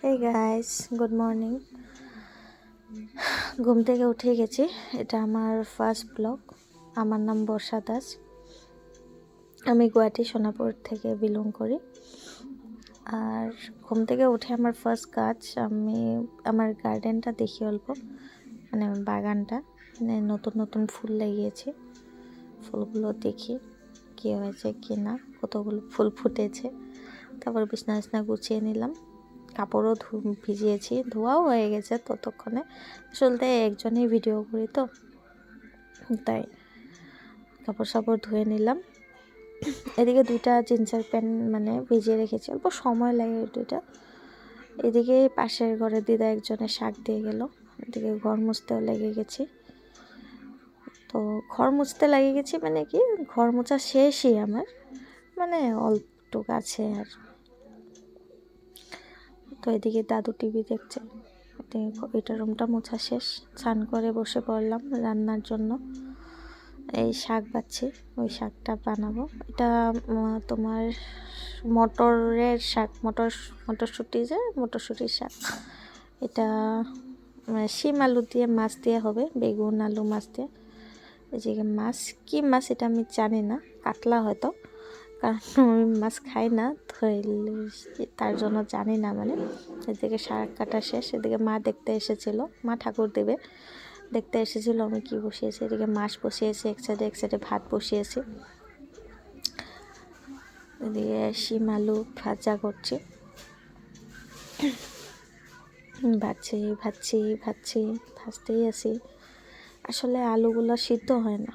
এই guys, good morning. ঘুম থেকে উঠে গেছি। এটা আমার ফার্স্ট ব্লগ। আমার নাম বর্ষা দাস। আমি গুয়াহাটি সোনাপুর থেকে বিলং করি। আর ঘুম থেকে উঠে আমার ফার্স্ট কাজ, আমি আমার গার্ডেনটা দেখি অল্প, মানে বাগানটা, মানে নতুন নতুন ফুল লাগিয়েছি। ফুলগুলো দেখি কী হয়েছে কি না, কতগুলো ফুল ফুটেছে। তারপর বিছনা গুছিয়ে নিলাম। কাপড়ও ভিজিয়েছি, ধোয়াও হয়ে গেছে ততক্ষণে। আসলে একজনেই ভিডিও করি তো, তাই কাপড় সাপড় ধুয়ে নিলাম। এদিকে দুইটা জিন্সের প্যান্ট মানে ভিজিয়ে রেখেছি, অল্প সময় লাগে দুইটা। এদিকে পাশের ঘরে দিদা একজনের শাক দিয়ে গেল। এদিকে ঘর মুছতেও লেগে গেছি। তো ঘর মুছতে লাগিয়ে গেছি মানে কি, ঘর মোছা শেষই আমার, মানে অল্পটুক আছে আর। তো এদিকে দাদু টিভি দেখছে। এটা রুমটা মোছা শেষ, স্নান করে বসে পড়লাম রান্নার জন্য। এই শাক বাচ্ছি, ওই শাকটা বানাবো। এটা তোমার মটরের শাক, মটরশুঁটির শাক। এটা শিম আলু দিয়ে, মাছ দিয়ে হবে, বেগুন আলু মাছ দিয়ে। এদিকে মাছ, কি মাছ এটা আমি জানি না, কাতলা হয়তো, কারণ আমি মাছ খাই না, তার জন্য জানি না। মানে এদিকে শাক কাটা শেষ। এদিকে মা দেখতে এসেছিল, মা ঠাকুর দেবে দেখতে এসেছিল আমি কি বসিয়েছি। এদিকে মাছ বসিয়েছি এক সাইডে ভাত বসিয়েছি। এদিকে শিম আলু ভাজা করছি, ভাজতেই আছি। আসলে আলুগুলো সিদ্ধ হয় না,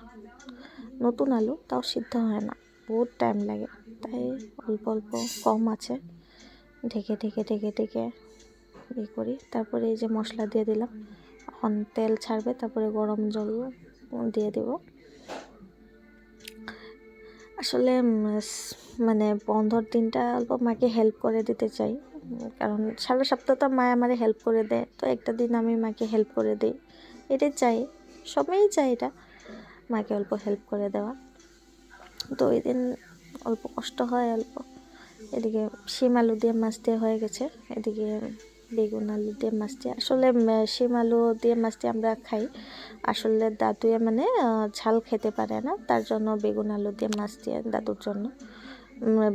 নতুন আলু তাও সিদ্ধ হয় না, বহুত টাইম লাগে। তাই অল্প অল্প কম আছে, ঢেকে করি। তারপরে এই যে মশলা দিয়ে দিলাম, এখন তেল ছাড়বে, তারপরে গরম জল দিয়ে দেব। আসলে মানে বন্ধর দিনটা অল্প মাকে হেল্প করে দিতে চাই, কারণ সারা সপ্তাহ তো মা আমারে হেল্প করে দেয়, তো একটা দিন আমি মাকে হেল্প করে দিই, এটাই চাই, সবাই চাই এটা, মাকে অল্প হেল্প করে দেওয়া। তো ওই দিন অল্প কষ্ট হয় অল্প। এদিকে শিম আলু দিয়ে মাছ দিয়ে হয়ে গেছে। এদিকে বেগুন আলু দিয়ে মাছ দিয়ে, আসলে শিম আলু দিয়ে মাছ দিয়ে আমরা খাই। আসলে দাদুয়ে মানে ঝাল খেতে পারে না, তার জন্য বেগুন আলু দিয়ে মাছ দিয়ে দাদুর জন্য।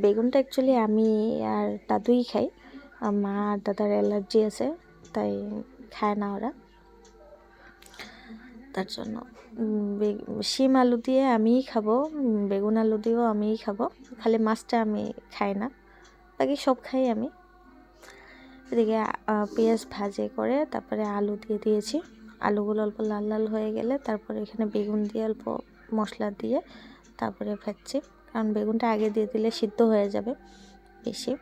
বেগুনটা অ্যাকচুয়ালি আমি আর দাদুই খাই, মা আর দাদার অ্যালার্জি আছে, তাই খায় না ওরা, তার জন্য শিম আলু দিয়ে আমিই খাবো, বেগুন আলু দিয়েও আমিই খাবো, খালি মাছটা আমি খাই না, বাকি সব খাই আমি। এদিকে পেঁয়াজ ভাজে করে তারপরে আলু দিয়ে দিয়েছি। আলুগুলো অল্প লাল লাল হয়ে গেলে তারপরে এখানে বেগুন দিয়ে অল্প মশলা দিয়ে তারপরে ভাজছি, কারণ বেগুনটা আগে দিয়ে দিলে সিদ্ধ হয়ে যাবে, বেশি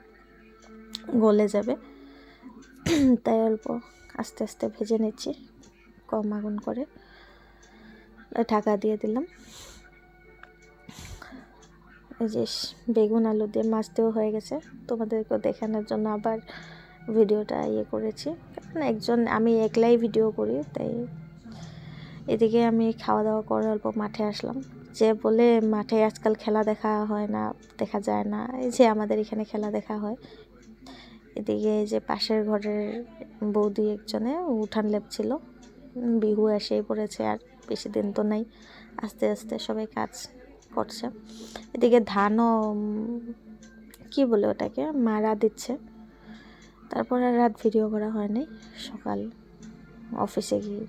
গলে যাবে, তাই অল্প আস্তে আস্তে ভেজে নিচ্ছি কম আগুন করে। ঢাকা দিয়ে দিলাম। এই যে বেগুন আলু দিয়ে মাছ দিয়েও হয়ে গেছে, তোমাদেরকেও দেখানোর জন্য আবার ভিডিওটা করেছি, কারণ আমি একলাই ভিডিও করি, তাই। এদিকে আমি খাওয়া দাওয়া করে অল্প মাঠে আসলাম। যে বলে মাঠে আজকাল খেলা দেখা হয় না, দেখা যায় না, এই যে আমাদের এখানে খেলা দেখা হয়। এদিকে এই যে পাশের ঘরের বৌদি একজনে উঠান লেপছিল, বিহু এসেই পড়েছে, আর বেশি দিন তো নাই, আস্তে আস্তে সবাই কাজ করছে। এদিকে ধানও কি বলে ওটাকে মারা দিচ্ছে। তারপর আর রাত ভিডিও করা হয়নি, সকাল অফিসে গিয়ে